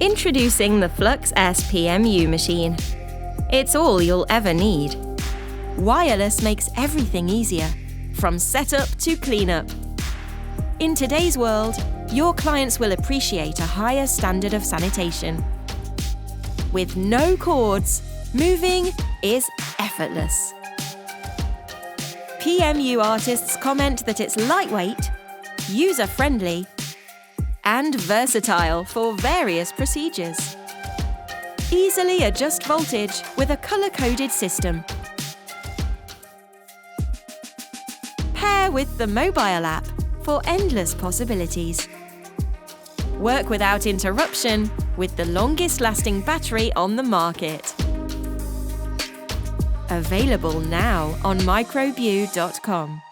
Introducing the Flux S PMU machine. It's all you'll ever need. Wireless makes everything easier, from setup to cleanup. In today's world, your clients will appreciate a higher standard of sanitation. With no cords, moving is effortless. PMU artists comment that it's lightweight, user-friendly, and versatile for various procedures. Easily adjust voltage with a color-coded system. Pair with the mobile app for endless possibilities. Work without interruption with the longest-lasting battery on the market. Available now on microbew.com.